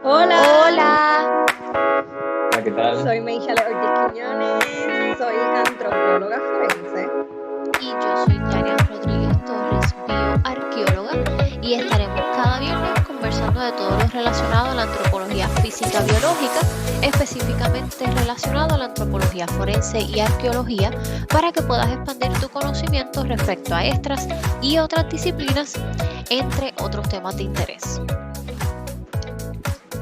Hola, Hola, Hola, ¿qué tal? soy Meishale Ortiz Quiñones, soy antropóloga forense. y yo soy Yarian Rodríguez Torres, bioarqueóloga, y estaremos cada viernes conversando de todo lo relacionado a la antropología física biológica, específicamente relacionado a la antropología forense y arqueología, para que puedas expandir tu conocimiento respecto a estas y otras disciplinas, entre otros temas de interés.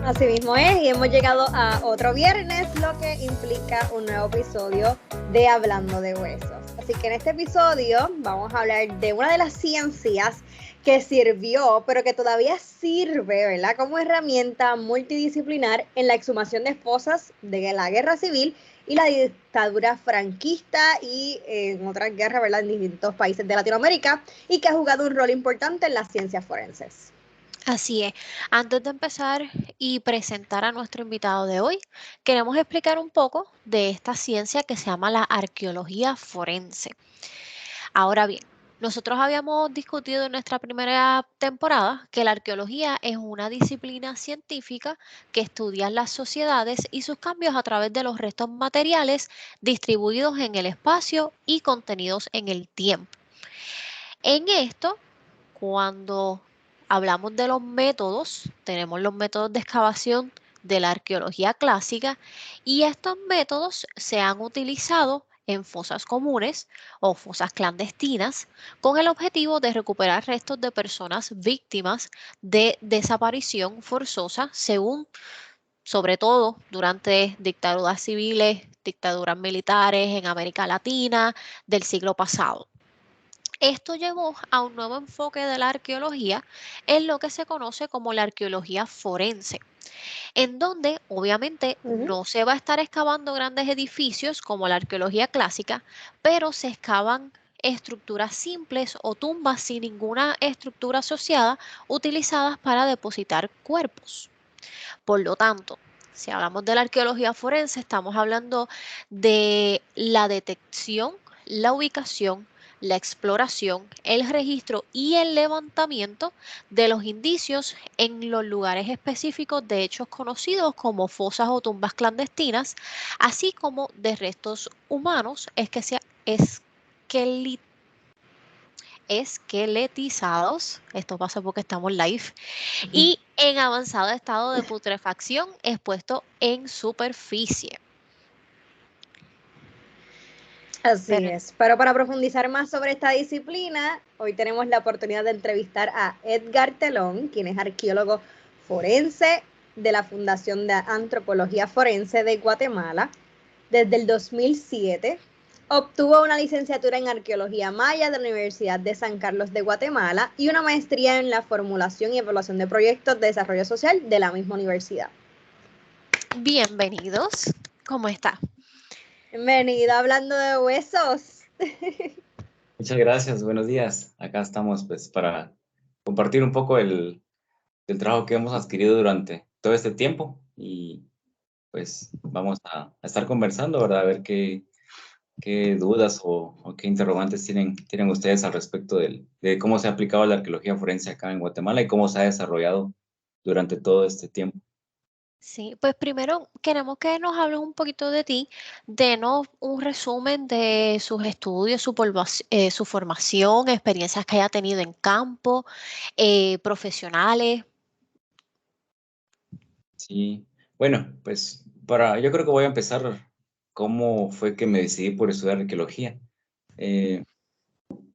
Así mismo es, y hemos llegado a otro viernes, lo que implica un nuevo episodio de Hablando de Huesos. Así que en este episodio vamos a hablar de una de las ciencias que sirvió, pero que todavía sirve, ¿verdad?, como herramienta multidisciplinar en la exhumación de fosas de la Guerra Civil y la dictadura franquista y en otras guerras, ¿verdad?, en distintos países de Latinoamérica, y que ha jugado un rol importante en las ciencias forenses. Así es. Antes de empezar y presentar a nuestro invitado de hoy, queremos explicar un poco de esta ciencia que se llama la arqueología forense. Ahora bien, nosotros habíamos discutido en nuestra primera temporada que la arqueología es una disciplina científica que estudia las sociedades y sus cambios a través de los restos materiales distribuidos en el espacio y contenidos en el tiempo. En esto, cuando hablamos de los métodos, tenemos los métodos de excavación de la arqueología clásica, y estos métodos se han utilizado en fosas comunes o fosas clandestinas con el objetivo de recuperar restos de personas víctimas de desaparición forzosa, según, sobre todo durante dictaduras civiles, dictaduras militares en América Latina del siglo pasado. Esto llevó a un nuevo enfoque de la arqueología en lo que se conoce como la arqueología forense, en donde obviamente no se va a estar excavando grandes edificios como la arqueología clásica, pero se excavan estructuras simples o tumbas sin ninguna estructura asociada utilizadas para depositar cuerpos. Por lo tanto, si hablamos de la arqueología forense, estamos hablando de la detección, la ubicación, la exploración, el registro y el levantamiento de los indicios en los lugares específicos de hechos conocidos como fosas o tumbas clandestinas, así como de restos humanos esqueletizados, esto pasa porque estamos live, y en avanzado estado de putrefacción expuesto en superficie. Así Pero es, pero para profundizar más sobre esta disciplina, hoy tenemos la oportunidad de entrevistar a Edgar Telón, quien es arqueólogo forense de la Fundación de Antropología Forense de Guatemala. Desde el 2007 obtuvo una licenciatura en Arqueología Maya de la Universidad de San Carlos de Guatemala y una maestría en la formulación y evaluación de proyectos de desarrollo social de la misma universidad. bienvenidos, ¿cómo está? Bienvenido a Hablando de Huesos. Muchas gracias, buenos días. Acá estamos pues para compartir un poco del trabajo que hemos adquirido durante todo este tiempo y pues vamos a estar conversando, ¿verdad? A ver qué dudas o qué interrogantes tienen ustedes al respecto de cómo se ha aplicado la arqueología forense acá en Guatemala y cómo se ha desarrollado durante todo este tiempo. Sí, pues primero queremos que nos hables un poquito de ti, denos un resumen de sus estudios, su formación, experiencias que haya tenido en campo, profesionales. Sí, bueno, pues yo creo que voy a empezar cómo fue que me decidí por estudiar arqueología. Eh,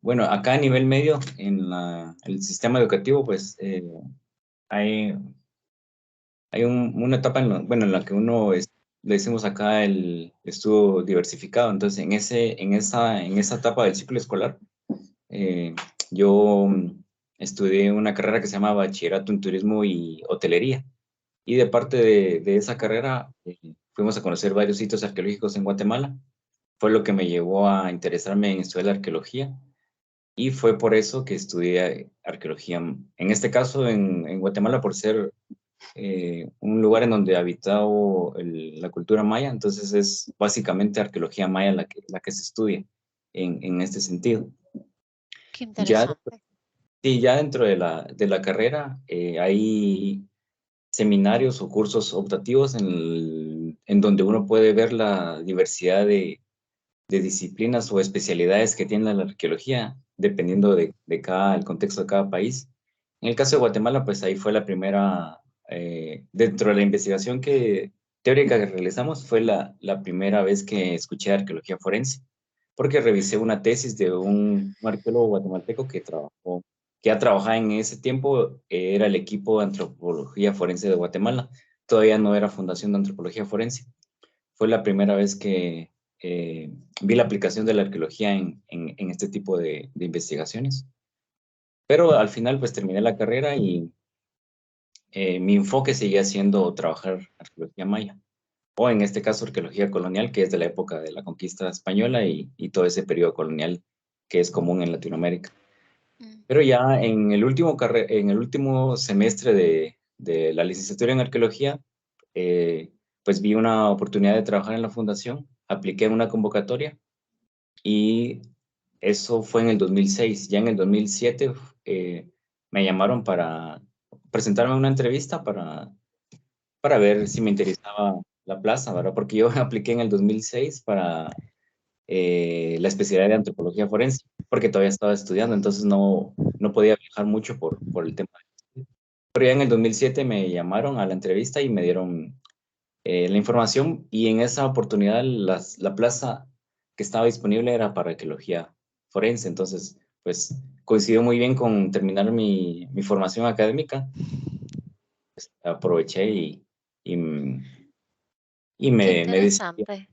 bueno, acá a nivel medio, el sistema educativo, pues hay, hay una etapa en la que le decimos acá el estudio diversificado. Entonces, en esa etapa del ciclo escolar, eh, yo estudié una carrera que se llama Bachillerato en Turismo y Hotelería. Y de parte de esa carrera, fuimos a conocer varios sitios arqueológicos en Guatemala. Fue lo que me llevó a interesarme en estudiar la arqueología. Y fue por eso que estudié arqueología. En este caso, en Guatemala, por ser un lugar en donde habitado la cultura maya, entonces es básicamente arqueología maya la que se estudia en este sentido. Qué Ya, interesante. sí, ya dentro de la carrera hay seminarios o cursos optativos en donde uno puede ver la diversidad de disciplinas o especialidades que tiene la arqueología, dependiendo el contexto de cada país. En el caso de Guatemala, pues ahí fue la primera, dentro de la investigación teórica que realizamos, fue la primera vez que escuché arqueología forense, porque revisé una tesis de un arqueólogo guatemalteco que ha trabajado en ese tiempo, era el equipo de antropología forense de Guatemala, todavía no era Fundación de Antropología Forense. Fue la primera vez que vi la aplicación de la arqueología en este tipo de investigaciones. Pero al final, pues terminé la carrera y mi enfoque seguía siendo trabajar arqueología maya, o en este caso arqueología colonial, que es de la época de la conquista española y todo ese periodo colonial que es común en Latinoamérica. Pero ya en el último semestre de la licenciatura en arqueología, pues vi una oportunidad de trabajar en la fundación, apliqué en una convocatoria y eso fue en el 2006. Ya en el 2007 me llamaron para presentarme a una entrevista para ver si me interesaba la plaza, ¿verdad? Porque yo apliqué en el 2006 para la especialidad de antropología forense, porque todavía estaba estudiando, entonces no podía viajar mucho por el tema. Pero ya en el 2007 me llamaron a la entrevista y me dieron la información, y en esa oportunidad la plaza que estaba disponible era para arqueología forense, entonces pues coincidió muy bien con terminar mi formación académica. Pues, aproveché y Qué me decidí. interesante.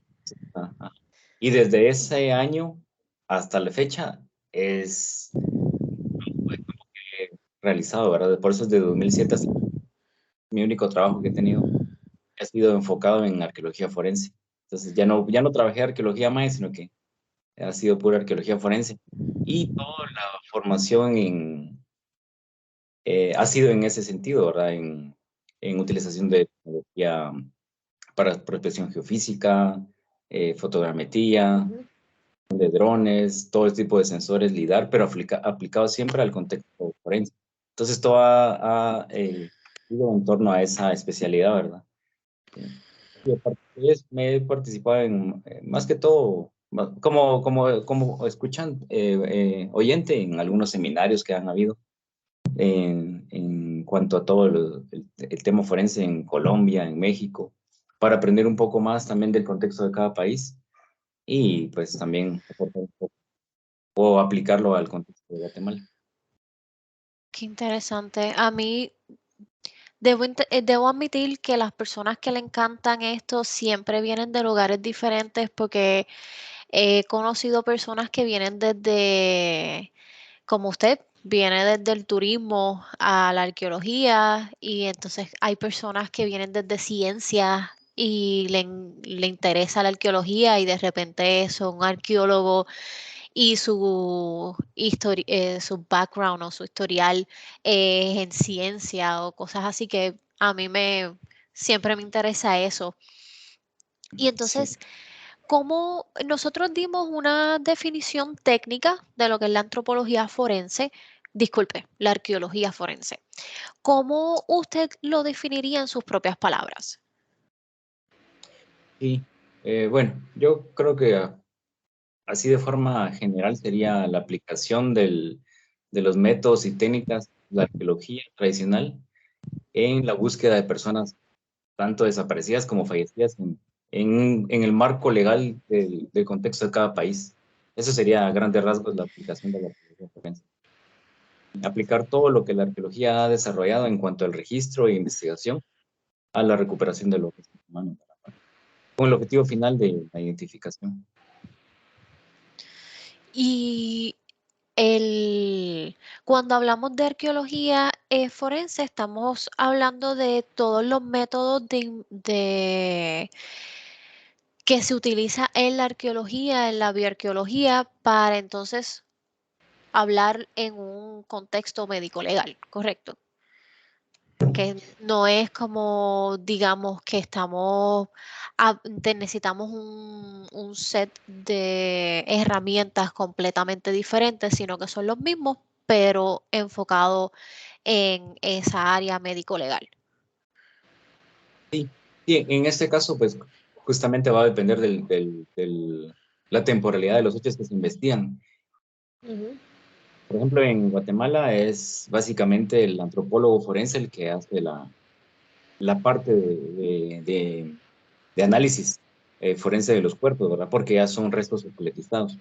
Ajá. Y desde ese año hasta la fecha es realizado, ¿verdad? Por eso es de 2007 hasta mi único trabajo que he tenido ha sido enfocado en arqueología forense. Entonces ya no trabajé arqueología maya, sino que ha sido pura arqueología forense. Y toda la formación ha sido en ese sentido, ¿verdad? En utilización de tecnología para prospección geofísica, fotogrametría, de drones, todo este tipo de sensores LIDAR, pero aplicado siempre al contexto forense. Entonces todo ha ido en torno a esa especialidad, ¿verdad? Y aparte de eso, me he participado en, más que todo, como escuchan, oyente en algunos seminarios que han habido en cuanto a todo el tema forense en Colombia, en México, para aprender un poco más también del contexto de cada país y pues también aportar un poco o aplicarlo al contexto de Guatemala. Qué interesante. A mí debo admitir que las personas que le encantan esto siempre vienen de lugares diferentes porque he conocido personas que vienen desde, como usted, viene desde el turismo a la arqueología y entonces hay personas que vienen desde ciencias y le interesa la arqueología y de repente son arqueólogos y su background o su historial es en ciencia o cosas así que a mí siempre me interesa eso. Y Sí, entonces, ¿cómo nosotros dimos una definición técnica de lo que es la antropología forense? Disculpe, la arqueología forense. ¿Cómo usted lo definiría en sus propias palabras? sí. Bueno, yo creo que así de forma general sería la aplicación de los métodos y técnicas de la arqueología tradicional en la búsqueda de personas tanto desaparecidas como fallecidas en el marco legal del contexto de cada país. Eso sería a grandes rasgos la aplicación de la arqueología forense. Aplicar todo lo que la arqueología ha desarrollado en cuanto al registro e investigación a la recuperación de los restos humanos, con el objetivo final de la identificación. Y cuando hablamos de arqueología forense, estamos hablando de todos los métodos que se utiliza en la arqueología, en la bioarqueología, para entonces hablar en un contexto médico legal, ¿correcto? Que no es como, digamos, que necesitamos un set de herramientas completamente diferentes, sino que son los mismos, pero enfocado en esa área médico-legal. Sí, sí, en este caso, pues justamente va a depender la temporalidad de los hechos que se investigan. Ujú, Por ejemplo, en Guatemala es básicamente el antropólogo forense el que hace la parte de análisis forense de los cuerpos, ¿verdad? Porque ya son restos esqueletizados.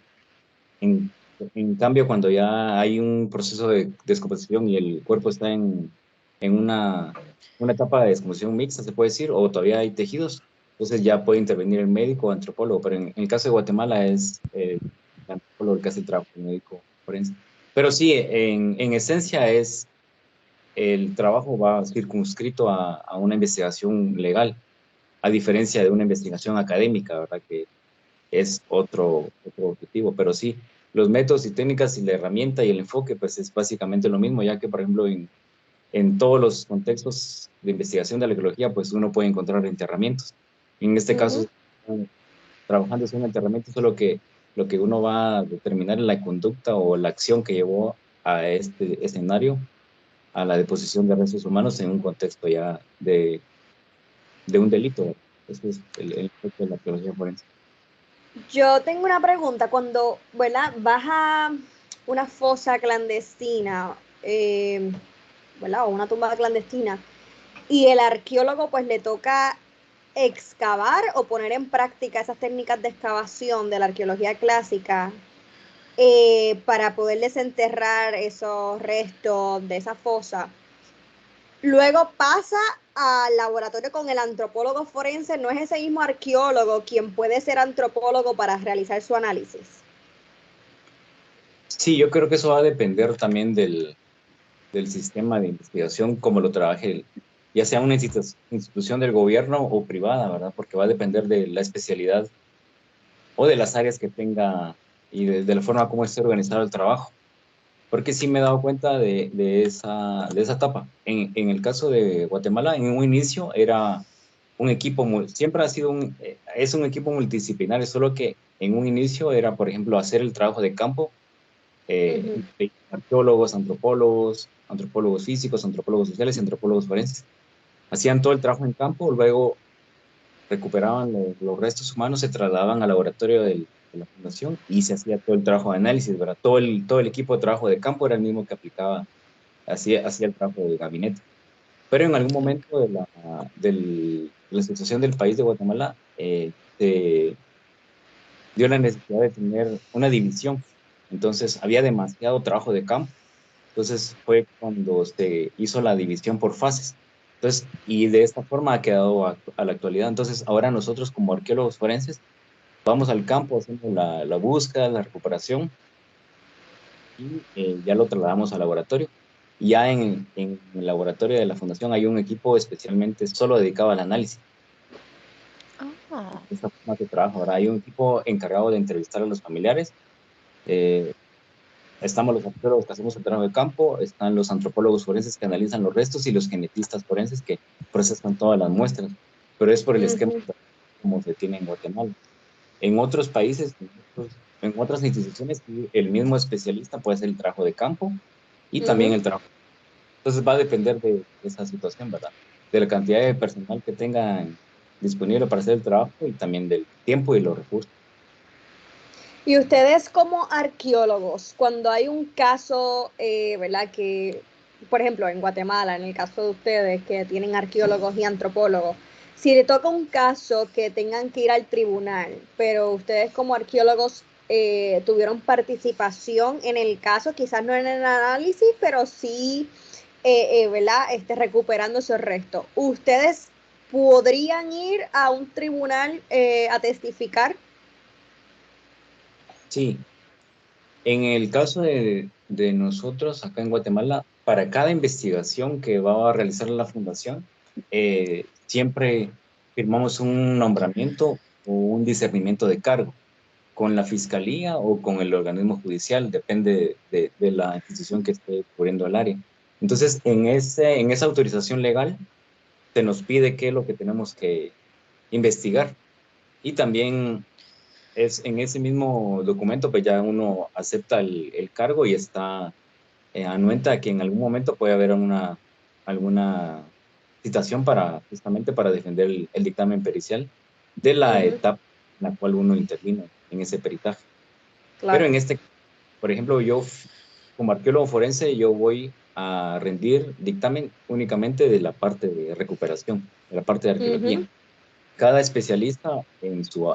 En, en cambio, cuando ya hay un proceso de descomposición y el cuerpo está en una etapa de descomposición mixta, se puede decir, o todavía hay tejidos, entonces ya puede intervenir el médico o antropólogo, pero en el caso de Guatemala es el antropólogo el que hace el trabajo médico forense. Pero sí, en esencia es el trabajo va circunscrito a una investigación legal, a diferencia de una investigación académica, ¿verdad? Que es otro objetivo, pero sí, los métodos y técnicas y la herramienta y el enfoque, pues es básicamente lo mismo, ya que, por ejemplo, en todos los contextos de investigación de la arqueología, pues uno puede encontrar enterramientos. En este ujú. caso, trabajando en un enterramiento, solo que lo que uno va a determinar es la conducta o la acción que llevó a este escenario, a la deposición de restos humanos en un contexto ya de un delito. Ese es el enfoque de la arqueología forense. Yo tengo una pregunta. Cuando, ¿verdad? Vas a una fosa clandestina, ¿verdad? O una tumba clandestina, y el arqueólogo pues le toca excavar o poner en práctica esas técnicas de excavación de la arqueología clásica para poder desenterrar esos restos de esa fosa. Luego pasa al laboratorio con el antropólogo forense, no es ese mismo arqueólogo quien puede ser antropólogo para realizar su análisis. Sí, yo creo que eso va a depender también del sistema de investigación, como lo trabaje, ya sea una institución del gobierno o privada, ¿verdad? Porque va a depender de la especialidad o de las áreas que tenga y de la forma como esté organizado el trabajo. Porque sí me he dado cuenta de esa etapa. En el caso de Guatemala, en un inicio era un equipo, siempre ha sido es un equipo multidisciplinario, solo que en un inicio era, por ejemplo, hacer el trabajo de campo, Ujú. arqueólogos, antropólogos, antropólogos físicos, antropólogos sociales y antropólogos forenses. Hacían todo el trabajo en campo, luego recuperaban los restos humanos, se trasladaban al laboratorio de la fundación y se hacía todo el trabajo de análisis, ¿verdad? Todo el equipo de trabajo de campo era el mismo que aplicaba, hacía el trabajo de gabinete. Pero en algún momento de la situación del país de Guatemala, se dio la necesidad de tener una división. Entonces, había demasiado trabajo de campo. Entonces, fue cuando se hizo la división por fases. Entonces, y de esta forma ha quedado a la actualidad. Entonces, ahora nosotros como arqueólogos forenses vamos al campo haciendo la búsqueda, la recuperación y ya lo trasladamos al laboratorio. Ya en el laboratorio de la fundación hay un equipo especialmente solo dedicado al análisis. Ah, De esta forma se trabaja. Ahora hay un equipo encargado de entrevistar a los familiares. eh, Estamos los arqueólogos que hacemos el trabajo de campo, están los antropólogos forenses que analizan los restos y los genetistas forenses que procesan todas las muestras. Pero es por el esquema Ujú. como se tiene en Guatemala. En otros países, en otras instituciones, sí, el mismo especialista puede hacer el trabajo de campo y también Ujú. el trabajo. Entonces va a depender de esa situación, ¿verdad? De la cantidad de personal que tengan disponible para hacer el trabajo y también del tiempo y los recursos. Y ustedes como arqueólogos, cuando hay un caso, ¿verdad? Que, por ejemplo, en Guatemala, en el caso de ustedes que tienen arqueólogos y antropólogos, si le toca un caso que tengan que ir al tribunal, pero ustedes como arqueólogos tuvieron participación en el caso, quizás no en el análisis, pero sí, ¿verdad? Recuperando esos restos. ¿Ustedes podrían ir a un tribunal a testificar? Sí, en el caso de nosotros acá en Guatemala, para cada investigación que va a realizar la fundación, siempre firmamos un nombramiento o un discernimiento de cargo con la fiscalía o con el organismo judicial, depende de la institución que esté cubriendo el área. Entonces, en esa autorización legal se nos pide qué es lo que tenemos que investigar y también es en ese mismo documento, pues ya uno acepta el cargo y está anuente a que en algún momento puede haber alguna citación justamente para defender el dictamen pericial de la etapa en la cual uno intervino en ese peritaje. Claro. Pero en este, por ejemplo, yo como arqueólogo forense, yo voy a rendir dictamen únicamente de la parte de recuperación, de la parte de arqueología. Cada especialista en su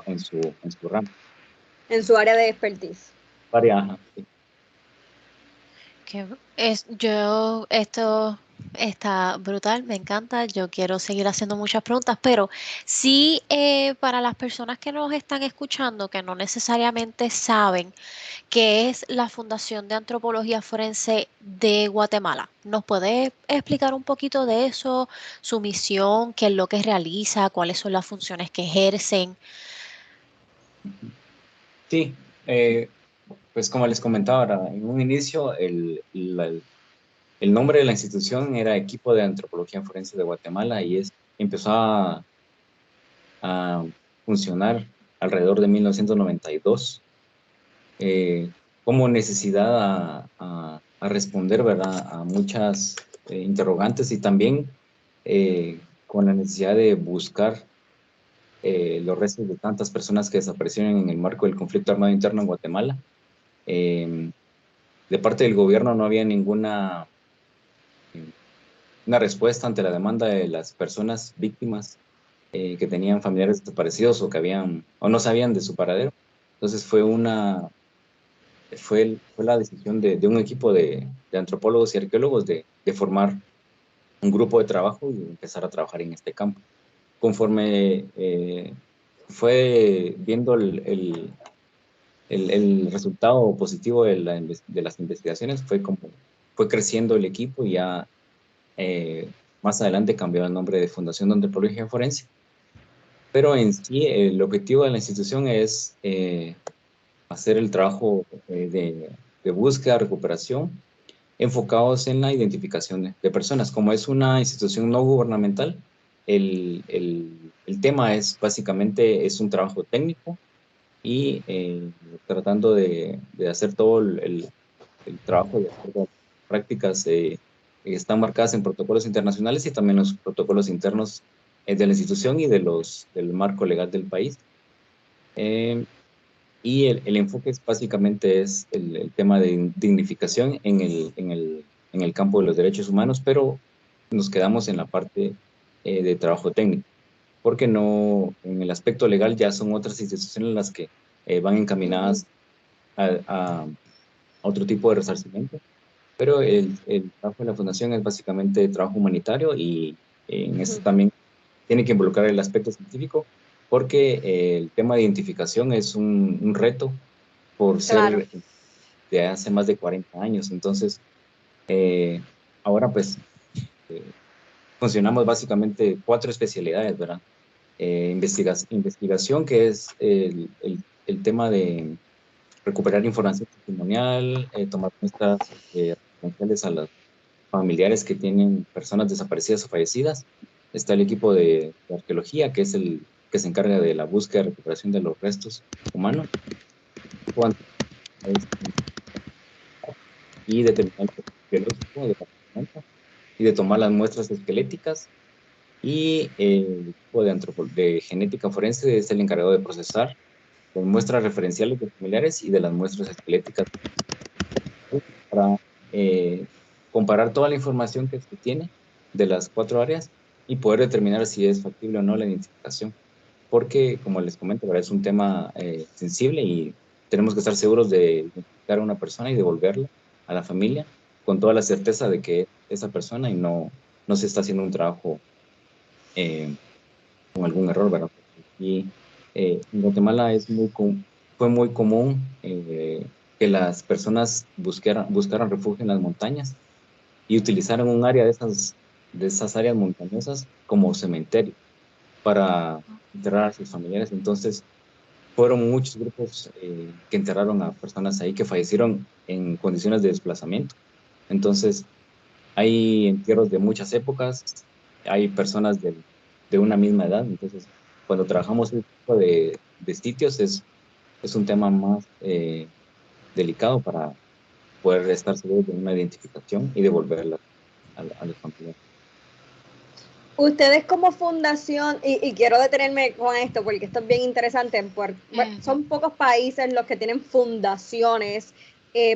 ramo. En su área de expertise. Área, sí. Esto está brutal, me encanta. Yo quiero seguir haciendo muchas preguntas, pero sí, para las personas que nos están escuchando, que no necesariamente saben qué es la Fundación de Antropología Forense de Guatemala, ¿nos puede explicar un poquito de eso, su misión, qué es lo que realiza, cuáles son las funciones que ejercen? Sí, pues como les comentaba ahora, en un inicio el nombre de la institución era Equipo de Antropología Forense de Guatemala y empezó a funcionar alrededor de 1992 como necesidad a responder, ¿verdad?, a muchas interrogantes y también con la necesidad de buscar los restos de tantas personas que desaparecieron en el marco del conflicto armado interno en Guatemala. De parte del gobierno no había ninguna una respuesta ante la demanda de las personas víctimas que tenían familiares desaparecidos o no sabían de su paradero. Entonces fue la decisión de un equipo de antropólogos y arqueólogos de formar un grupo de trabajo y empezar a trabajar en este campo. Conforme fue viendo el resultado positivo de las investigaciones, fue creciendo el equipo y ya más adelante cambió el nombre de Fundación de Antropología Forense. Pero en sí, el objetivo de la institución es hacer el trabajo de búsqueda, recuperación, enfocados en la identificación de personas. Como es una institución no gubernamental, el tema es básicamente un trabajo técnico y tratando de hacer todo el trabajo de hacer las prácticas están marcadas en protocolos internacionales y también los protocolos internos de la institución y del marco legal del país. Y el enfoque básicamente es el tema de dignificación en el campo de los derechos humanos, pero nos quedamos en la parte de trabajo técnico, porque no, en el aspecto legal ya son otras instituciones las que van encaminadas a otro tipo de resarcimiento, pero el trabajo de la fundación es básicamente trabajo humanitario y en eso también tiene que involucrar el aspecto científico, porque el tema de identificación es un reto por ser de hace más de 40 años. Entonces, ahora pues funcionamos básicamente 4 especialidades, ¿verdad? Investigación, que es el tema de recuperar información testimonial, tomar muestras referenciales a los familiares que tienen personas desaparecidas o fallecidas. Está el equipo de arqueología, que es el que se encarga de la búsqueda y recuperación de los restos humanos. Y determinar el biológico de la persona y de tomar las muestras esqueléticas. Y el equipo de genética forense es el encargado de procesar las muestras referenciales de familiares y de las muestras esqueléticas para comparar toda la información que se tiene de las 4 áreas y poder determinar si es factible o no la identificación. Porque, como les comento, ¿verdad?, es un tema sensible y tenemos que estar seguros de identificar a una persona y devolverla a la familia con toda la certeza de que es esa persona y no se está haciendo un trabajo con algún error, ¿verdad? Y en Guatemala fue muy común que las personas buscaran refugio en las montañas y utilizaran un área de esas áreas montañosas como cementerio para enterrar a sus familiares. Entonces, fueron muchos grupos que enterraron a personas ahí que fallecieron en condiciones de desplazamiento. Entonces, hay entierros de muchas épocas, hay personas de una misma edad. Entonces, cuando trabajamos este tipo de sitios, es un tema más delicado para poder estar seguros de una identificación y devolverla a los familiares. Ustedes como fundación, y quiero detenerme con esto porque esto es bien interesante, bueno, son pocos países los que tienen fundaciones.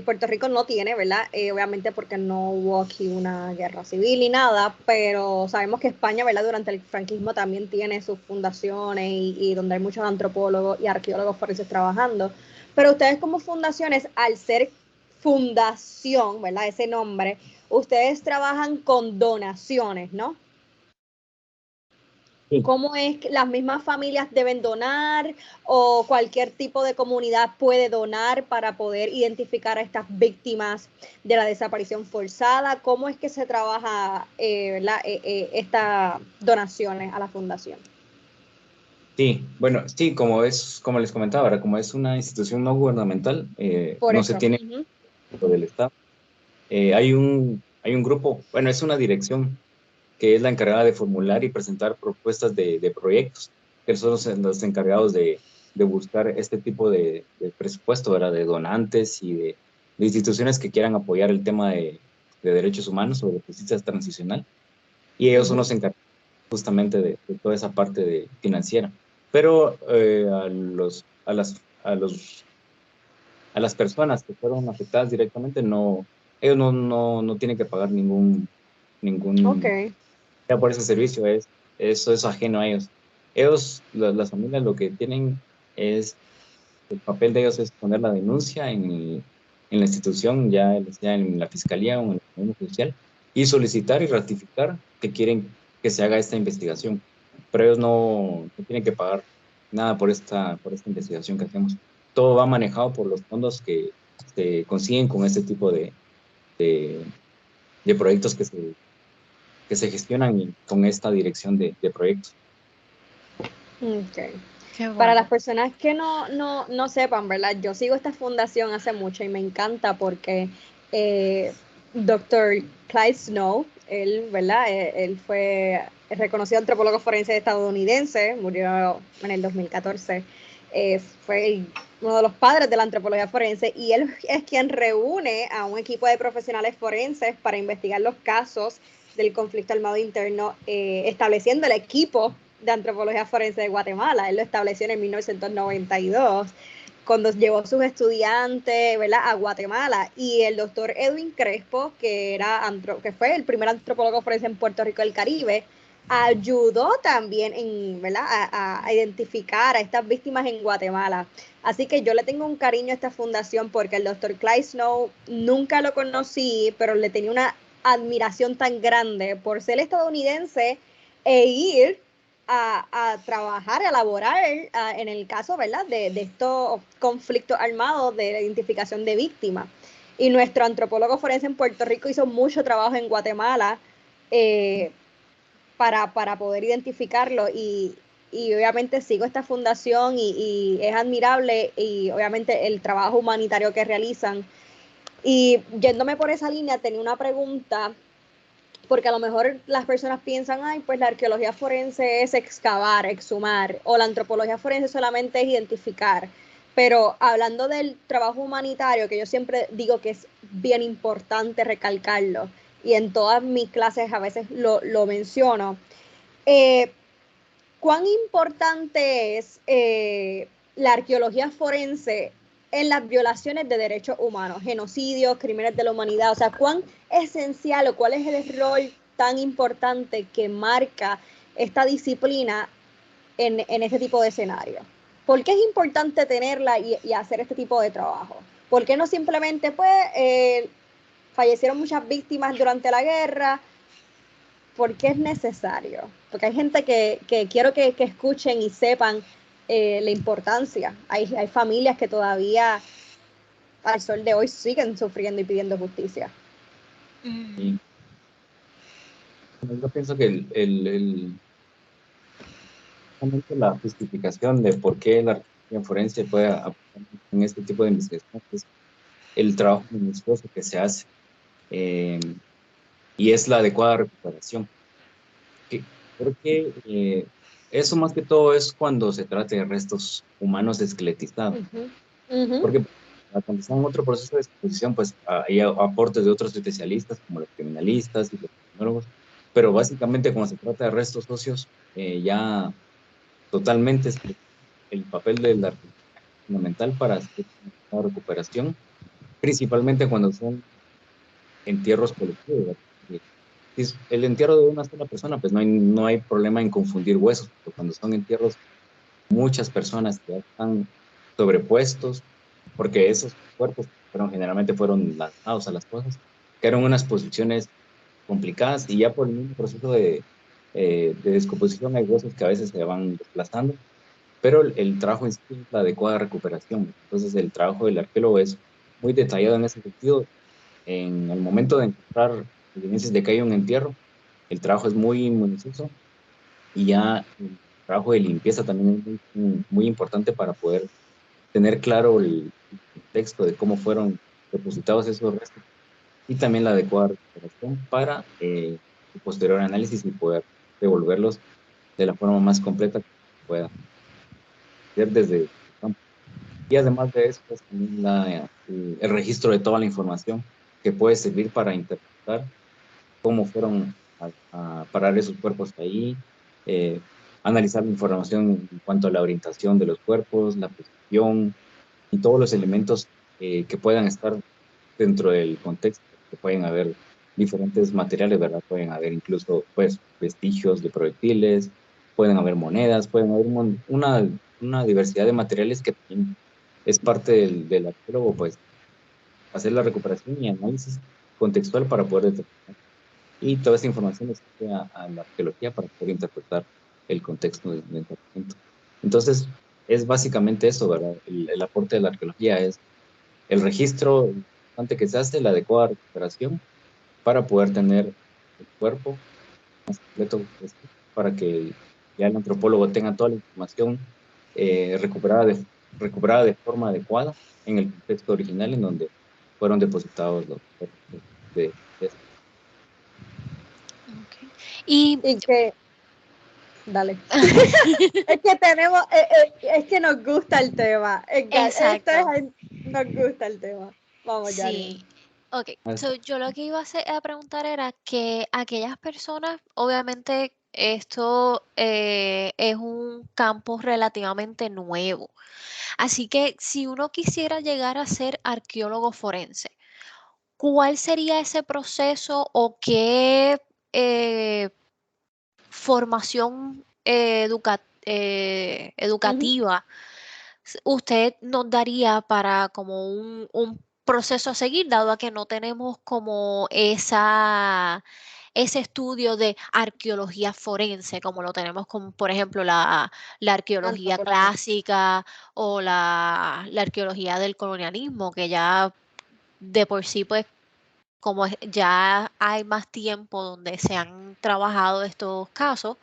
Puerto Rico no tiene, ¿verdad? Obviamente porque no hubo aquí una guerra civil ni nada, pero sabemos que España, ¿verdad? Durante el franquismo también tiene sus fundaciones y donde hay muchos antropólogos y arqueólogos forenses trabajando. Pero ustedes como fundaciones, al ser fundación, ¿verdad? Ese nombre, ustedes trabajan con donaciones, ¿no? Sí. ¿Cómo es que las mismas familias deben donar o cualquier tipo de comunidad puede donar para poder identificar a estas víctimas de la desaparición forzada? ¿Cómo es que se trabaja estas donaciones a la fundación? Sí, bueno, sí, como les comentaba, ahora, como es una institución no gubernamental, Por no se eso. tiene del Estado. Hay un grupo, bueno, es una dirección que es la encargada de formular y presentar propuestas de proyectos, que son los encargados de buscar este tipo de presupuesto, ¿verdad? De donantes y de instituciones que quieran apoyar el tema de derechos humanos o de justicia transicional. Y ellos son los encargados justamente de toda esa parte financiera. Pero a las personas que fueron afectadas directamente, no, ellos no tienen que pagar Ok. ya por ese servicio, eso es ajeno a ellos. Ellos, las familias, lo que tienen es, el papel de ellos es poner la denuncia en la institución, ya sea en la fiscalía o en el Poder Judicial, y solicitar y ratificar que quieren que se haga esta investigación. Pero ellos no tienen que pagar nada por esta investigación que hacemos. Todo va manejado por los fondos que se consiguen con este tipo de proyectos que se gestionan con esta dirección de proyectos. Okay. Qué Para las bueno. personas que no sepan, ¿verdad? Yo sigo esta fundación hace mucho y me encanta porque Dr. Clyde Snow, él, ¿verdad? Él fue reconocido antropólogo forense estadounidense, murió en el 2014. Fue uno de los padres de la antropología forense y él es quien reúne a un equipo de profesionales forenses para investigar los casos del conflicto armado interno, estableciendo el equipo de antropología forense de Guatemala. Él lo estableció en 1992 cuando llevó sus estudiantes, ¿verdad?, a Guatemala. Y el doctor Edwin Crespo, que fue el primer antropólogo forense en Puerto Rico del Caribe, ayudó también ¿verdad?, a identificar a estas víctimas en Guatemala. Así que yo le tengo un cariño a esta fundación porque el doctor Clyde Snow nunca lo conocí, pero le tenía una admiración tan grande por ser estadounidense e ir a trabajar, a elaborar en el caso, ¿verdad?, de estos conflictos armados de la identificación de víctimas. Y nuestro antropólogo forense en Puerto Rico hizo mucho trabajo en Guatemala para poder identificarlo y obviamente sigo esta fundación y es admirable y obviamente el trabajo humanitario que realizan. Y yéndome por esa línea, tenía una pregunta porque a lo mejor las personas piensan, ay, pues la arqueología forense es excavar, exhumar, o la antropología forense solamente es identificar. Pero hablando del trabajo humanitario, que yo siempre digo que es bien importante recalcarlo, y en todas mis clases a veces lo menciono, eh, ¿cuán importante es la arqueología forense en las violaciones de derechos humanos, genocidios, crímenes de la humanidad? O sea, ¿cuán esencial o cuál es el rol tan importante que marca esta disciplina en este tipo de escenario? ¿Por qué es importante tenerla y hacer este tipo de trabajo? ¿Por qué no simplemente, pues, fallecieron muchas víctimas durante la guerra? ¿Por qué es necesario? Porque hay gente que quiero que escuchen y sepan la importancia. Hay familias que todavía al sol de hoy siguen sufriendo y pidiendo justicia. Y yo pienso que justamente la justificación de por qué la arqueología forense puede aportar en este tipo de investigaciones es el trabajo minucioso que se hace y es la adecuada recuperación. Porque eso más que todo es cuando se trata de restos humanos esqueletizados. Uh-huh. Uh-huh. Porque cuando está en otro proceso de exposición, pues hay aportes de otros especialistas como los criminalistas y los criminólogos pero básicamente cuando se trata de restos óseos, ya totalmente es el papel del arqueólogo fundamental para hacer una recuperación, principalmente cuando son entierros colectivos, ¿verdad? Si es el entierro de una sola persona, pues no hay problema en confundir huesos, pero cuando son entierros muchas personas que ya están sobrepuestos, porque esos cuerpos generalmente fueron lanzados a las cosas, quedaron en unas posiciones complicadas y ya por el mismo proceso de descomposición hay huesos que a veces se van desplazando, pero el trabajo en sí es la adecuada recuperación. Entonces el trabajo del arqueólogo es muy detallado en ese sentido. En el momento de encontrar evidencias de que hay un entierro, el trabajo es muy minucioso y ya el trabajo de limpieza también es muy importante para poder tener claro el contexto de cómo fueron depositados esos restos y también la adecuada recuperación para su posterior análisis y poder devolverlos de la forma más completa que pueda ser desde el campo. Y además de eso, pues también el registro de toda la información que puede servir para interpretar cómo fueron a parar esos cuerpos ahí, eh, analizar la información en cuanto a la orientación de los cuerpos, la posición y todos los elementos que puedan estar dentro del contexto, que pueden haber diferentes materiales, ¿verdad? Pueden haber incluso, pues, vestigios de proyectiles, pueden haber monedas, pueden haber una diversidad de materiales que también es parte del arqueólogo, pues, hacer la recuperación y análisis contextual para poder determinar. Y toda esta información es a la arqueología para poder interpretar el contexto del enterramiento. Entonces, es básicamente eso, ¿verdad? El aporte de la arqueología es el registro importante que se hace, la adecuada recuperación para poder tener el cuerpo más completo posible, para que ya el antropólogo tenga toda la información recuperada de forma adecuada en el contexto original en donde fueron depositados los cuerpos de Ok. Y Y que, dale. Es que tenemos, es que nos gusta el tema. exacto, Nos gusta el tema. Vamos, Janine. sí. Ok, Ah, so, yo lo que iba a preguntar era que aquellas personas, obviamente esto es un campo relativamente nuevo, así que si uno quisiera llegar a ser arqueólogo forense, ¿cuál sería ese proceso o qué formación educativa usted nos daría para como un proceso a seguir, dado a que no tenemos como ese estudio de arqueología forense, como lo tenemos con, por ejemplo, la arqueología Antropología. clásica o la arqueología del colonialismo, que ya de por sí, pues, como ya hay más tiempo donde se han trabajado estos casos,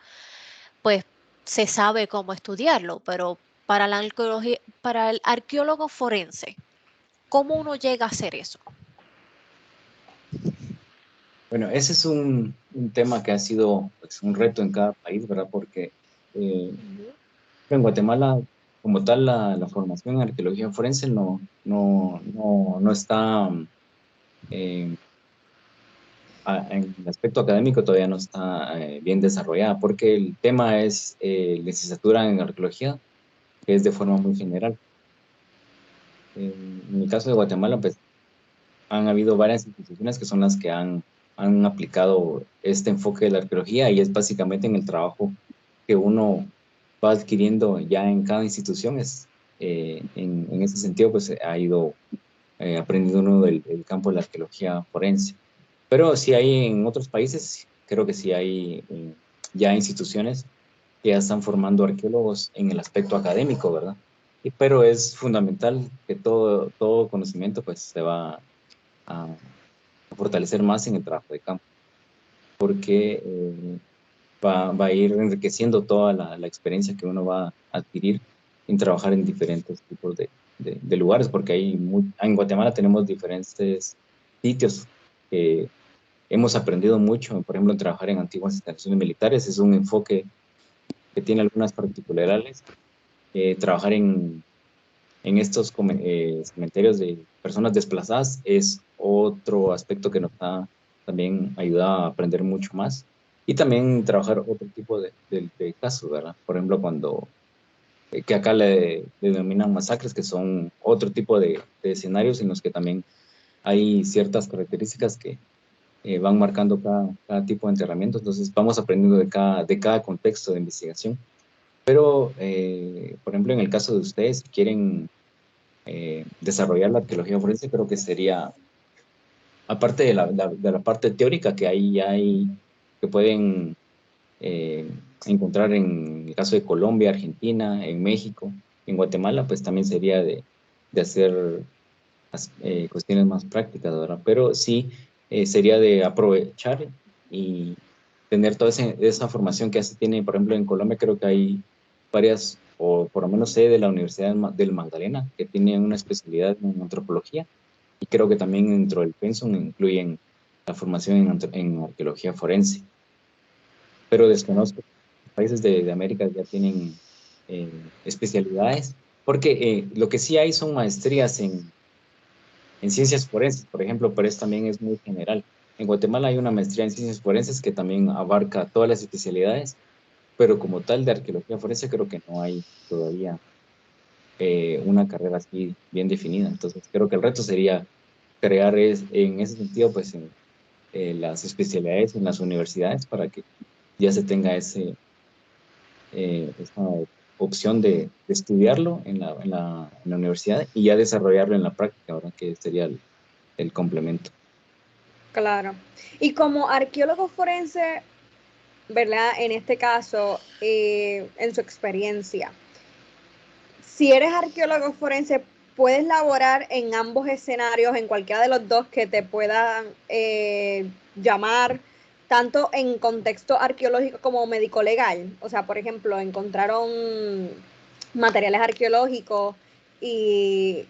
pues se sabe cómo estudiarlo, pero para la arqueología, para el arqueólogo forense, ¿cómo uno llega a hacer eso? bueno, ese es un tema que ha sido pues, un reto en cada país, ¿verdad? Porque eh, Ujú. en Guatemala, como tal, la formación en arqueología forense no está, eh, en el aspecto académico todavía no está bien desarrollada, porque el tema es licenciatura en arqueología, que es de forma muy general. En el caso de Guatemala, pues han habido varias instituciones que son las que han aplicado este enfoque de la arqueología y es básicamente en el trabajo que uno va adquiriendo ya en cada institución. En ese sentido, pues ha ido aprendiendo uno del campo de la arqueología forense. Pero sí hay en otros países, creo que sí hay ya instituciones que ya están formando arqueólogos en el aspecto académico, ¿verdad? Pero es fundamental que todo conocimiento pues se va a fortalecer más en el trabajo de campo, porque va a ir enriqueciendo toda la experiencia que uno va a adquirir en trabajar en diferentes tipos de lugares, porque en Guatemala tenemos diferentes sitios que hemos aprendido mucho, por ejemplo, en trabajar en antiguas instalaciones militares, es un enfoque que tiene algunas particularidades. Trabajar en estos cementerios de personas desplazadas es otro aspecto que nos ha también ayudado a aprender mucho más. y también trabajar otro tipo de casos, ¿verdad? Por ejemplo, cuando, que acá le denominan masacres, que son otro tipo de escenarios en los que también hay ciertas características que van marcando cada tipo de enterramiento, entonces vamos aprendiendo de cada contexto de investigación. Pero, por ejemplo, en el caso de ustedes, si quieren desarrollar la arqueología forense, creo que sería, aparte de la parte teórica que que pueden eh, encontrar en el caso de Colombia, Argentina, en México, en Guatemala, pues también sería de hacer cuestiones más prácticas, ¿verdad? Pero sí sería de aprovechar y tener toda esa formación que ya se tiene, por ejemplo, en Colombia creo que hay varias, o por lo menos sé de la Universidad del Magdalena, que tiene una especialidad en antropología, y creo que también dentro del pensum incluyen la formación en arqueología forense, pero desconozco que países de América ya tienen especialidades, porque lo que sí hay son maestrías en ciencias forenses, por ejemplo, pero también es muy general. En Guatemala hay una maestría en ciencias forenses que también abarca todas las especialidades, pero como tal de arqueología forense creo que no hay todavía una carrera así bien definida. Entonces creo que el reto sería crear en ese sentido pues las especialidades en las universidades para que ya se tenga esa opción de estudiarlo en la universidad y ya desarrollarlo en la práctica, ¿verdad? Que sería el complemento. Claro. Y como arqueólogo forense, ¿verdad? En este caso, en su experiencia, si eres arqueólogo forense, puedes laborar en ambos escenarios, en cualquiera de los dos que te puedan llamar, tanto en contexto arqueológico como médico-legal. O sea, por ejemplo, encontraron materiales arqueológicos y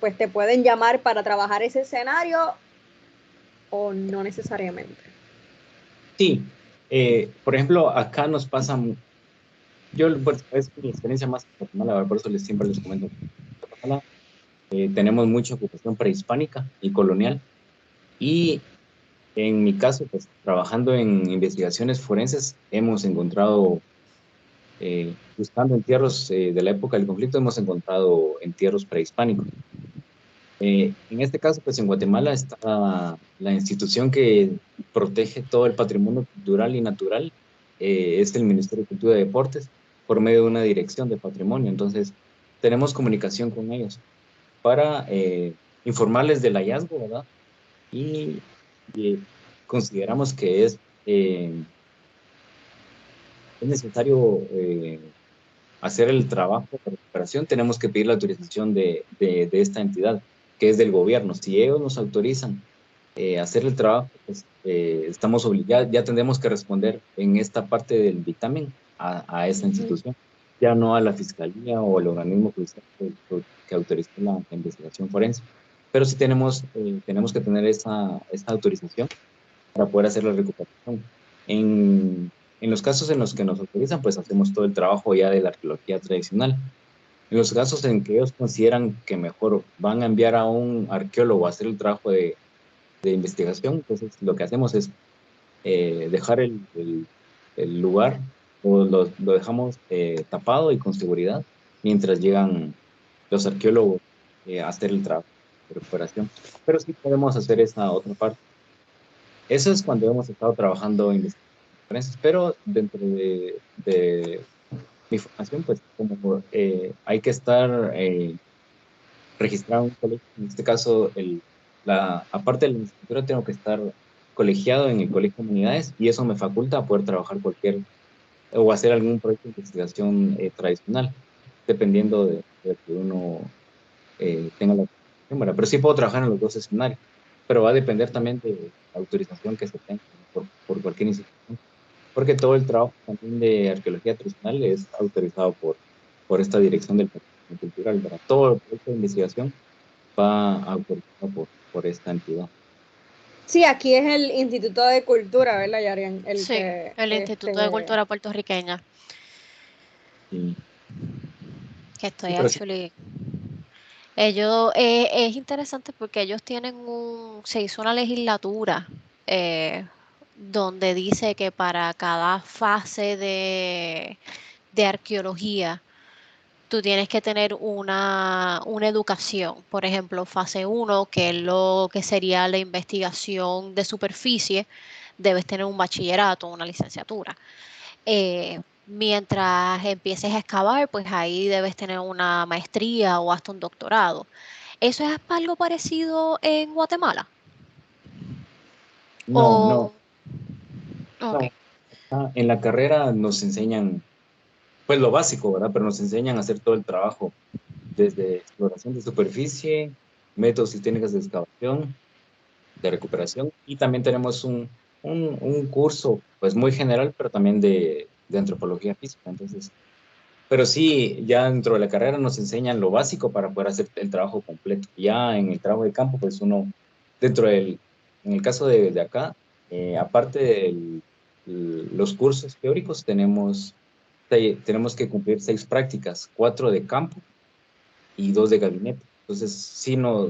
pues te pueden llamar para trabajar ese escenario o no necesariamente. Sí, por ejemplo, acá nos pasa, yo pues, es mi experiencia más en Guatemala, ¿verdad? Por eso siempre les comento. En Guatemala tenemos mucha ocupación prehispánica y colonial, y en mi caso, pues trabajando en investigaciones forenses, hemos encontrado, buscando entierros de la época del conflicto, hemos encontrado entierros prehispánicos. En este caso, pues en Guatemala está la institución que protege todo el patrimonio cultural y natural, es el Ministerio de Cultura y Deportes, por medio de una dirección de patrimonio. Entonces, tenemos comunicación con ellos para informarles del hallazgo, ¿verdad? Y, y consideramos que es necesario hacer el trabajo de recuperación, tenemos que pedir la autorización de esta entidad, que es del gobierno. Si ellos nos autorizan hacer el trabajo, pues estamos obligados, ya tendremos que responder en esta parte del dictamen a esa institución, ya no a la fiscalía o el organismo que autorizó la investigación forense. Pero sí tenemos que tener esa autorización para poder hacer la recuperación. En los casos en los que nos autorizan, pues hacemos todo el trabajo ya de la arqueología tradicional. En los casos en que ellos consideran que mejor van a enviar a un arqueólogo a hacer el trabajo de investigación, entonces lo que hacemos es dejar el lugar o lo dejamos tapado y con seguridad mientras llegan los arqueólogos a hacer el trabajo de recuperación. Pero sí podemos hacer esa otra parte. Eso es cuando hemos estado trabajando en investigaciones, pero dentro de mi formación, pues como hay que estar registrado en un colegio, en este caso, aparte de la licenciatura, tengo que estar colegiado en el Colegio de Humanidades y eso me faculta a poder trabajar o hacer algún proyecto de investigación tradicional, dependiendo de que uno tenga la autorización, ¿verdad? Pero sí puedo trabajar en los dos escenarios, pero va a depender también de la autorización que se tenga por cualquier institución, porque todo el trabajo también de arqueología tradicional es autorizado por esta dirección del patrimonio cultural, ¿verdad? Todo el proyecto de investigación va autorizado por esta entidad. Sí, aquí es el Instituto de Cultura, ¿verdad, Yarian? Sí, el Instituto de Cultura Puertorriqueña, Sí, que sí, estoy pero sí, actually. Ellos, es interesante porque ellos tienen se hizo una legislatura donde dice que para cada fase de arqueología tú tienes que tener una educación. Por ejemplo, fase 1, que es lo que sería la investigación de superficie, debes tener un bachillerato, una licenciatura. Mientras empieces a excavar, pues ahí debes tener una maestría o hasta un doctorado. ¿Eso es algo parecido en Guatemala? No, no, Ok, no. En la carrera nos enseñan, pues lo básico, ¿verdad? Pero nos enseñan a hacer todo el trabajo, desde exploración de superficie, métodos y técnicas de excavación, de recuperación, y también tenemos un curso, pues muy general, pero también de antropología física. Entonces, pero sí, ya dentro de la carrera nos enseñan lo básico para poder hacer el trabajo completo. Ya en el trabajo de campo, pues uno, dentro del, en el caso de acá, aparte de los cursos teóricos, tenemos que cumplir 6 prácticas, 4 de campo y 2 de gabinete. Entonces, sí nos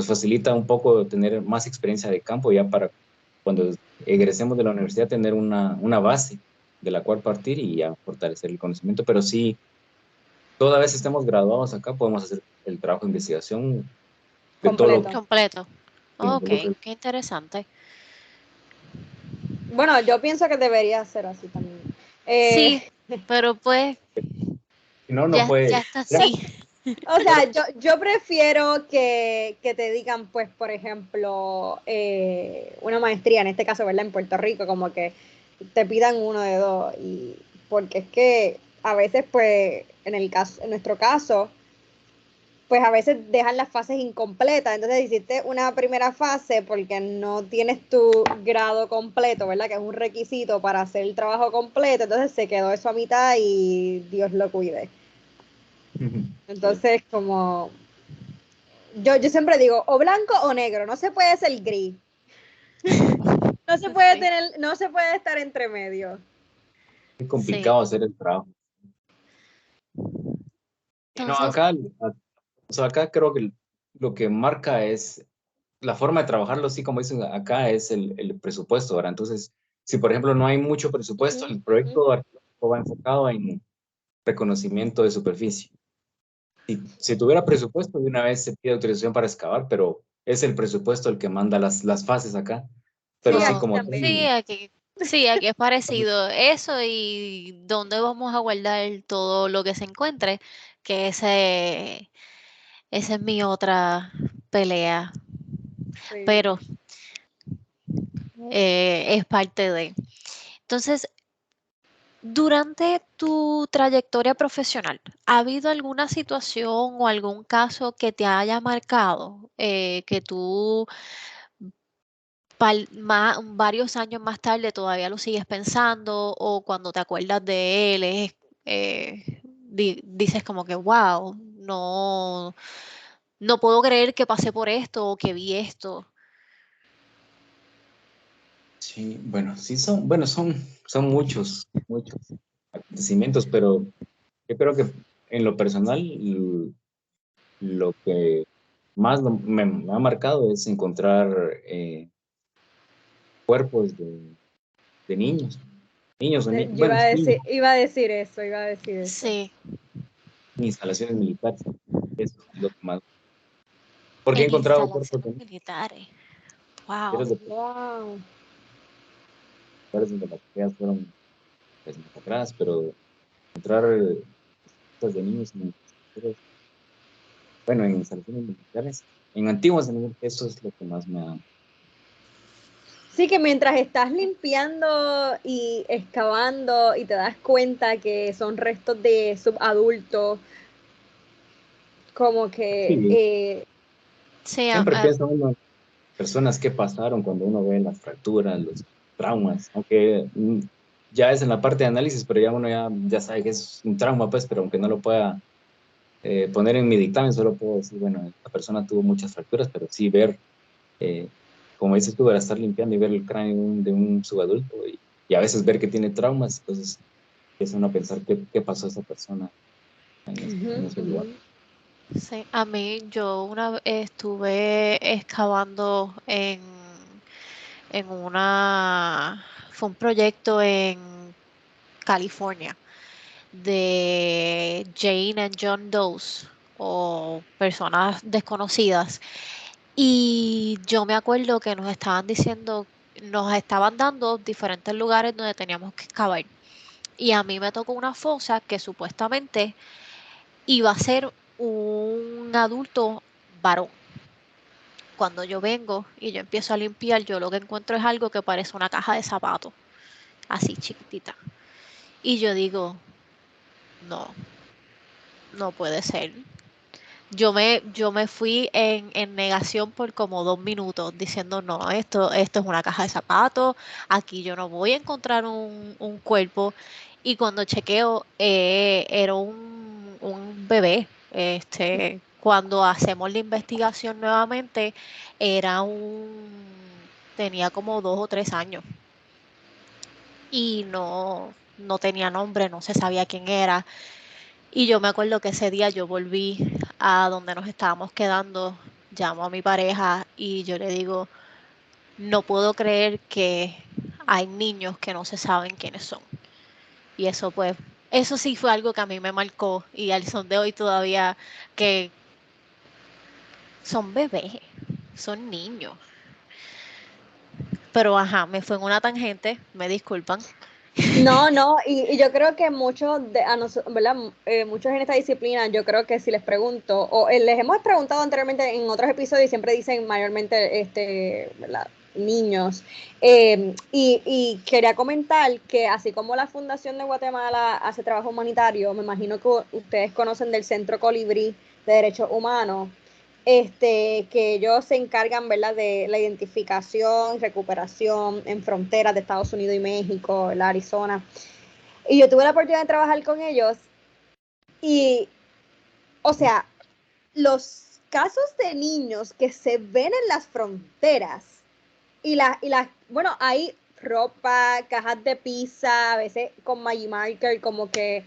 facilita un poco tener más experiencia de campo ya para cuando egresemos de la universidad tener una base de la cual partir y ya fortalecer el conocimiento. Pero sí, toda vez estemos graduados acá, podemos hacer el trabajo de investigación de todo lo Completo. completo. que Ok, involucra. qué interesante. Bueno, yo pienso que debería ser así también. Sí, Eh, pero pues Si no, no ya puede. está Ya, así. o bueno, sea, yo prefiero que te digan, pues, por ejemplo, una maestría, en este caso, ¿verdad? En Puerto Rico, como que te pidan uno de dos. Y porque es que a veces, pues, en nuestro caso, pues a veces dejan las fases incompletas. Entonces hiciste una primera fase porque no tienes tu grado completo, ¿verdad? Que es un requisito para hacer el trabajo completo. Entonces se quedó eso a mitad y Dios lo cuide. Entonces, como yo siempre digo, o blanco o negro, no se puede ser gris. No se puede Sí, no se puede estar entre medio. es sí. complicado hacer el trabajo. No, Entonces, o sea, acá creo que lo que marca es la forma de trabajarlo, sí, como dicen acá, es el presupuesto, ¿verdad? Entonces, si por ejemplo no hay mucho presupuesto, Ujú, el ujú. proyecto arqueológico va enfocado en reconocimiento de superficie. Si tuviera presupuesto, de una vez se pide autorización para excavar, pero es el presupuesto el que manda las fases acá. Pero Sí, sí, aquí oh, como también. tal, sí, aquí es parecido eso y dónde vamos a guardar todo lo que se encuentre, que esa es mi otra pelea, Sí. pero es parte de. Entonces, durante tu trayectoria profesional, ¿ha habido alguna situación o algún caso que te haya marcado, que tú varios años más tarde todavía lo sigues pensando o cuando te acuerdas de él dices como que, wow, no, no puedo creer que pasé por esto o que vi esto? sí, bueno, sí son muchos acontecimientos, pero yo creo que en lo personal, lo que más me ha marcado es encontrar cuerpos de niños o Yo bueno, niños iba a decir eso. Sí, en instalaciones militares. Eso es lo que más. Porque he en encontrado cuerpos instalaciones militares. Wow. de Wow. militares donde las peleas fueron pues, masacradas, pero encontrar cosas de niños bueno, en instalaciones militares, en antiguas, eso es lo que más me ha. Sí, que mientras estás limpiando y excavando y te das cuenta que son restos de subadultos, como que Sí, Sí, siempre piensa uno en personas que pasaron cuando uno ve las fracturas, los traumas, aunque ya es en la parte de análisis, pero ya uno ya sabe que es un trauma, pues, pero aunque no lo pueda poner en mi dictamen, solo puedo decir, bueno, esta persona tuvo muchas fracturas, pero sí ver, eh, como dices tú, para estar limpiando y ver el cráneo de un subadulto y a veces ver que tiene traumas, entonces empieza uno a pensar qué pasó a esa persona en ujú, ese lugar. ujú. sí, yo una vez estuve excavando fue un proyecto en California de Jane and John Doe's o personas desconocidas. Y yo me acuerdo que nos estaban dando diferentes lugares donde teníamos que excavar. Y a mí me tocó una fosa que supuestamente iba a ser un adulto varón. Cuando yo vengo y yo empiezo a limpiar, yo lo que encuentro es algo que parece una caja de zapatos, así chiquitita. Y yo digo, no, no puede ser. Yo me fui en negación por como 2 minutos diciendo, no, esto es una caja de zapatos, aquí yo no voy a encontrar un cuerpo. Y cuando chequeo, era un bebé. Cuando hacemos la investigación nuevamente, era tenía como 2 o 3 años y no tenía nombre, no se sabía quién era. Y yo me acuerdo que ese día yo volví a donde nos estábamos quedando, llamo a mi pareja y yo le digo, no puedo creer que hay niños que no se saben quiénes son. Y eso pues, eso sí fue algo que a mí me marcó y al son de hoy todavía que son bebés, son niños. Pero ajá, me fue en una tangente, me disculpan. No, no, y yo creo que muchos ¿verdad? Muchos en esta disciplina, yo creo que si les pregunto, o les hemos preguntado anteriormente en otros episodios y siempre dicen mayormente, ¿verdad? Niños. Y quería comentar que así como la Fundación de Guatemala hace trabajo humanitario, me imagino que ustedes conocen del Centro Colibrí de Derechos Humanos, que ellos se encargan, ¿verdad?, de la identificación, recuperación en fronteras de Estados Unidos y México, ¿verdad?, Arizona. Y yo tuve la oportunidad de trabajar con ellos y, o sea, los casos de niños que se ven en las fronteras bueno, hay ropa, cajas de pizza, a veces con Maggi Marker, como que,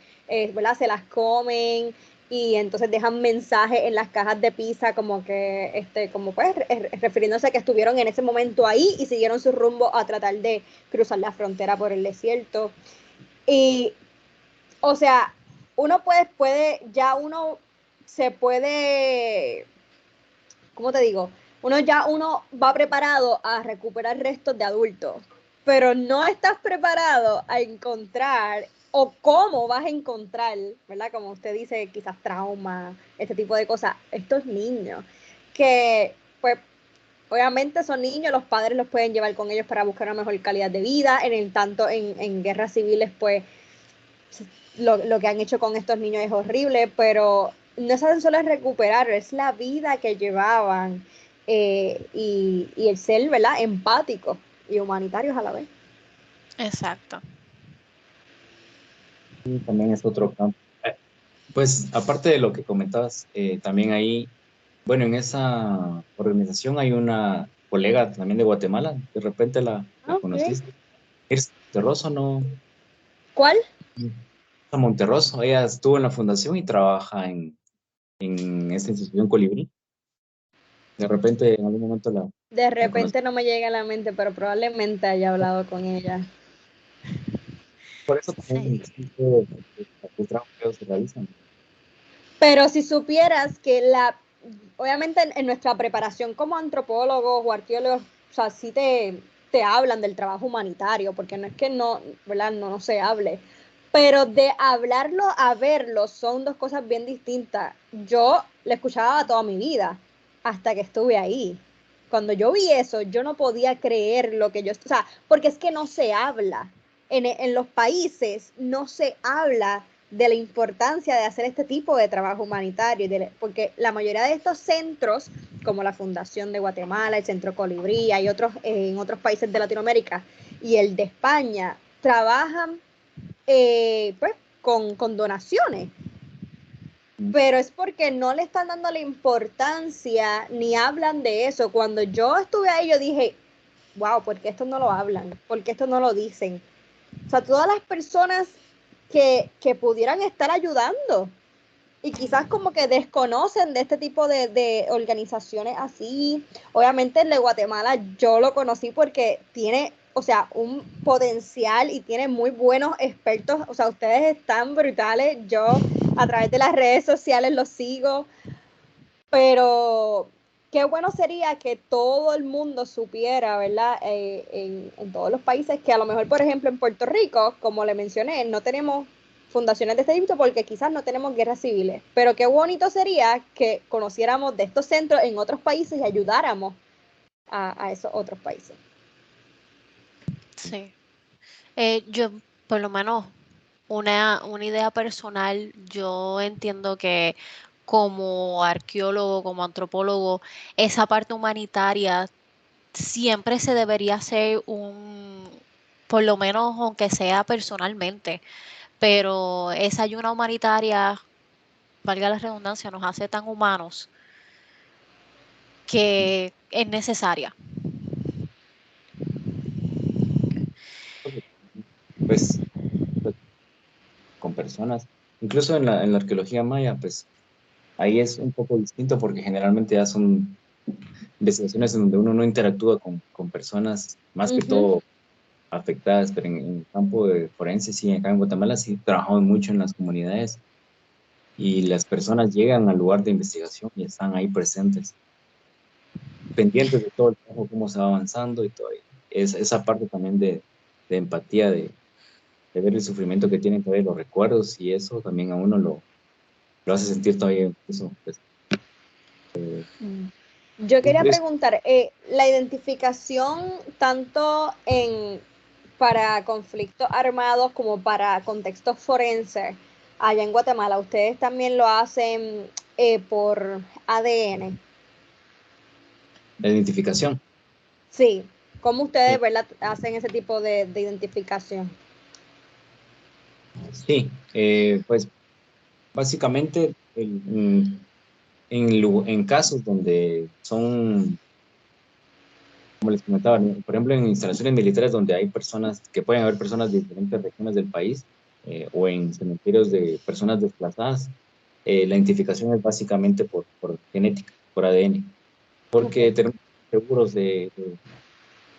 ¿verdad? Se las comen y entonces dejan mensajes en las cajas de pizza, como que, como pues, refiriéndose a que estuvieron en ese momento ahí y siguieron su rumbo a tratar de cruzar la frontera por el desierto. Y, o sea, uno se puede, ¿cómo te digo? Uno va preparado a recuperar restos de adultos, pero no estás preparado a encontrar o cómo vas a encontrar, ¿verdad? Como usted dice, quizás trauma, este tipo de cosas, estos niños que, pues, obviamente son niños, los padres los pueden llevar con ellos para buscar una mejor calidad de vida, en el tanto en guerras civiles, pues, lo que han hecho con estos niños es horrible, pero no es tan solo es recuperar, es la vida que llevaban y el ser, ¿verdad?, empáticos y humanitarios a la vez. Exacto. Sí, también es otro campo. Pues aparte de lo que comentabas, también ahí, bueno, en esa organización hay una colega también de Guatemala, de repente la Okay. conociste, es Monterroso, ¿no? ¿Cuál? A Monterroso, ella estuvo en la fundación y trabaja en esta institución Colibrí. De repente, en algún momento De la conocí. repente no me llega a la mente, pero probablemente haya hablado con ella. Por eso también Sí. el trabajo que ellos realizan. Pero si supieras que obviamente en nuestra preparación como antropólogos o arqueólogos, o sea, sí te hablan del trabajo humanitario, porque no es que no, ¿verdad? No se hable. Pero de hablarlo a verlo son dos cosas bien distintas. Yo le escuchaba toda mi vida hasta que estuve ahí. Cuando yo vi eso, yo no podía creer lo que o sea, porque es que no se habla. En los países no se habla de la importancia de hacer este tipo de trabajo humanitario, porque la mayoría de estos centros, como la Fundación de Guatemala, el Centro Colibrí, hay otros en otros países de Latinoamérica y el de España, trabajan pues con donaciones, pero es porque no le están dando la importancia ni hablan de eso. Cuando yo estuve ahí, yo dije, wow, ¿por qué esto no lo hablan? ¿Por qué esto no lo dicen? O sea, todas las personas que pudieran estar ayudando. y quizás como que desconocen de este tipo de organizaciones así. Obviamente el de Guatemala yo lo conocí porque tiene, o sea, un potencial y tiene muy buenos expertos. O sea, ustedes están brutales. Yo a través de las redes sociales los sigo, pero qué bueno sería que todo el mundo supiera, ¿verdad? En todos los países, que a lo mejor, por ejemplo, en Puerto Rico, como le mencioné, no tenemos fundaciones de este tipo porque quizás no tenemos guerras civiles, pero qué bonito sería que conociéramos de estos centros en otros países y ayudáramos a esos otros países. Sí. Yo, por lo menos, una idea personal, yo entiendo que como arqueólogo, como antropólogo, esa parte humanitaria siempre se debería hacer por lo menos aunque sea personalmente, pero esa ayuda humanitaria, valga la redundancia, nos hace tan humanos que es necesaria. Pues, pues, con personas, incluso en la arqueología maya, pues ahí es un poco distinto porque generalmente ya son investigaciones en donde uno no interactúa con personas, más que todo afectadas, pero en el campo de forense, sí, acá en Guatemala sí trabajamos mucho en las comunidades y las personas llegan al lugar de investigación y están ahí presentes, pendientes de todo el trabajo, cómo se va avanzando y todo. Esa parte también de empatía, de ver el sufrimiento que tienen todavía los recuerdos y eso también a uno lo hace sentir todavía incluso, pues, Yo muy quería triste. preguntar, la identificación tanto para conflictos armados como para contextos forenses allá en Guatemala, ¿ustedes también lo hacen por ADN? La identificación. Sí. ¿Cómo ustedes, Sí, verdad, hacen ese tipo de identificación? sí, pues básicamente en casos donde son, como les comentaba, ¿no? Por ejemplo, en instalaciones militares donde hay personas, que pueden haber personas de diferentes regiones del país, o en cementerios de personas desplazadas, la identificación es básicamente por genética, por ADN, porque Okay. tenemos seguros de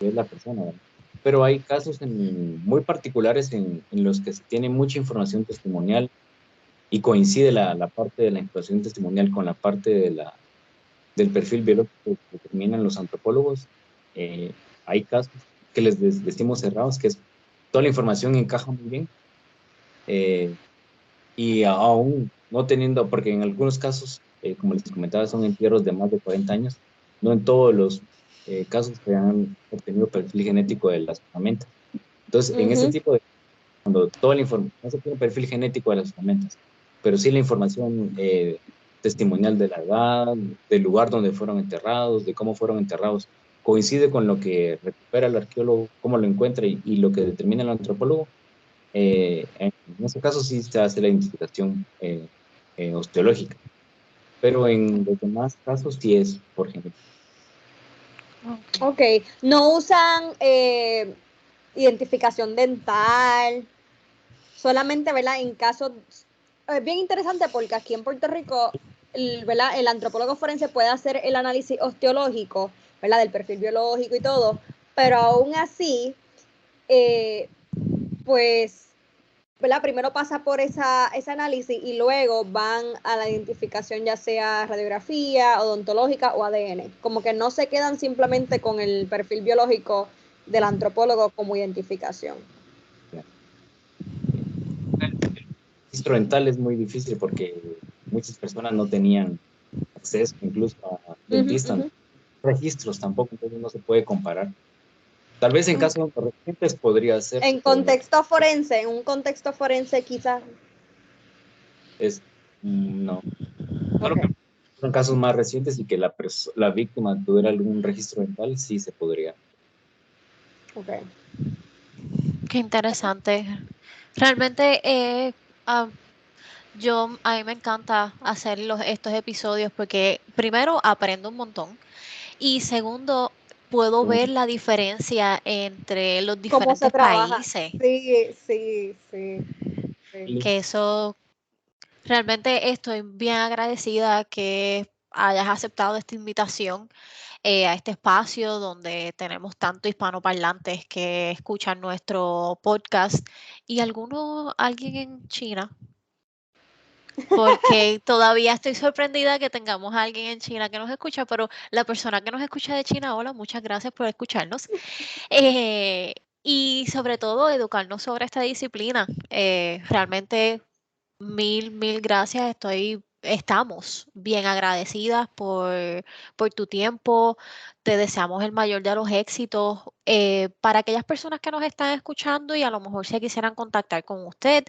la persona, ¿verdad? Pero hay casos muy particulares en los que se tiene mucha información testimonial y coincide la parte de la información testimonial con la parte del perfil biológico que determinan los antropólogos. Eh, Hay casos que decimos cerrados, que es toda la información encaja muy bien, eh, y aún no teniendo, porque en algunos casos, como les comentaba, son entierros de más de 40 años, no en todos los casos se han obtenido perfil genético de las herramientas. Entonces, en ese tipo de, cuando toda la información, no se tiene perfil genético de las herramientas, pero sí la información testimonial de la edad, del lugar donde fueron enterrados, de cómo fueron enterrados, coincide con lo que recupera el arqueólogo, cómo lo encuentra y lo que determina el antropólogo. En ese caso sí se hace la identificación osteológica, pero en los demás casos sí es por genética. Okay. Ok, no usan identificación dental, solamente, ¿verdad? En casos, es bien interesante porque aquí en Puerto Rico, ¿verdad? El antropólogo forense puede hacer el análisis osteológico, ¿verdad? Del perfil biológico y todo, pero aún así, eh, pues, ¿verdad? Primero pasa por ese análisis y luego van a la identificación ya sea radiografía, odontológica o ADN. Como que no se quedan simplemente con el perfil biológico del antropólogo como identificación. El registro dental es muy difícil porque muchas personas no tenían acceso incluso a Uh-huh, dentistas, uh-huh. registros tampoco, entonces no se puede comparar. Tal vez en Okay. casos recientes podría hacerse, En pero contexto forense, en un contexto forense quizás. es, no. Solo que Okay. en casos más recientes y que la víctima tuviera algún registro dental, sí se podría. Okay. Qué interesante. Realmente ah, a mí me encanta hacer estos episodios porque primero aprendo un montón y segundo puedo ver la diferencia entre los ¿Cómo se diferentes trabaja? países, Sí, sí, sí, sí. que eso Realmente estoy bien agradecida que hayas aceptado esta invitación a este espacio donde tenemos tanto hispanoparlantes que escuchan nuestro podcast y alguien en China, porque todavía estoy sorprendida que tengamos a alguien en China que nos escucha, pero la persona que nos escucha de China, hola, muchas gracias por escucharnos. Eh, y sobre todo educarnos sobre esta disciplina. Realmente mil gracias. Estamos bien agradecidas por tu tiempo. Te deseamos el mayor de los éxitos. Para aquellas personas que nos están escuchando y a lo mejor se quisieran contactar con usted,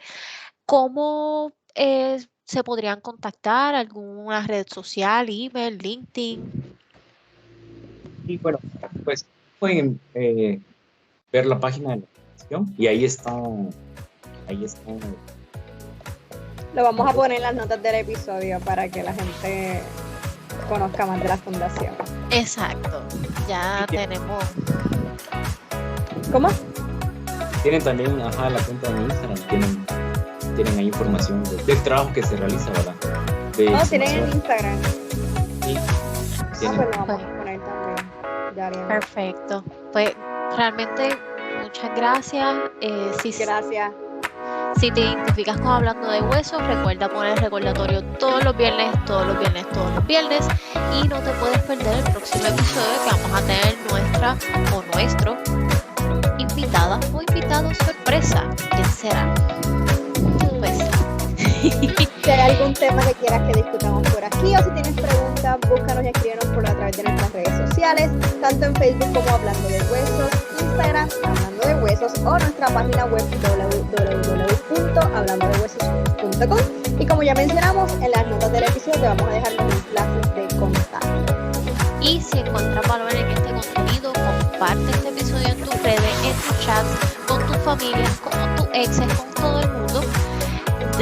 ¿cómo se podrían contactar? ¿Alguna red social, email, LinkedIn? Y bueno, pues pueden ver la página de la organización y ahí está. Lo vamos a poner en las notas del episodio para que la gente conozca más de la fundación. Exacto. Ya tenemos. ¿Cómo? Tienen también, la cuenta de Instagram, tienen ahí información del trabajo que se realiza, ¿verdad? Tienen en Instagram. Sí, Pues lo vamos a poner también. Ya haríamos. Perfecto. Pues realmente muchas gracias. Gracias. Si te identificas con Hablando de Huesos, recuerda poner el recordatorio todos los viernes. Y no te puedes perder el próximo episodio que vamos a tener nuestro invitada o invitado sorpresa. ¿Quién será? Pues. Si hay algún tema que quieras que discutamos por aquí o si tienes preguntas, búscanos y escríbenos a través de nuestras redes sociales, tanto en Facebook como Hablando de Huesos, Instagram, Hablando de Huesos o nuestra página web www.hablandodehuesos.com. Y como ya mencionamos, en las notas del episodio te vamos a dejar los enlaces de contacto. Y si encuentras valor en este contenido, comparte este episodio en tus redes, en tus chats, con tu familia, con tus exes, con todo el mundo.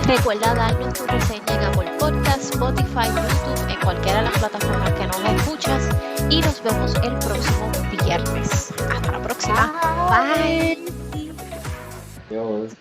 Recuerda darnos tu reseña en Apple Podcast, Spotify, YouTube, en cualquiera de las plataformas que nos escuchas. Y nos vemos el próximo viernes. Hasta la próxima. Bye. Adiós.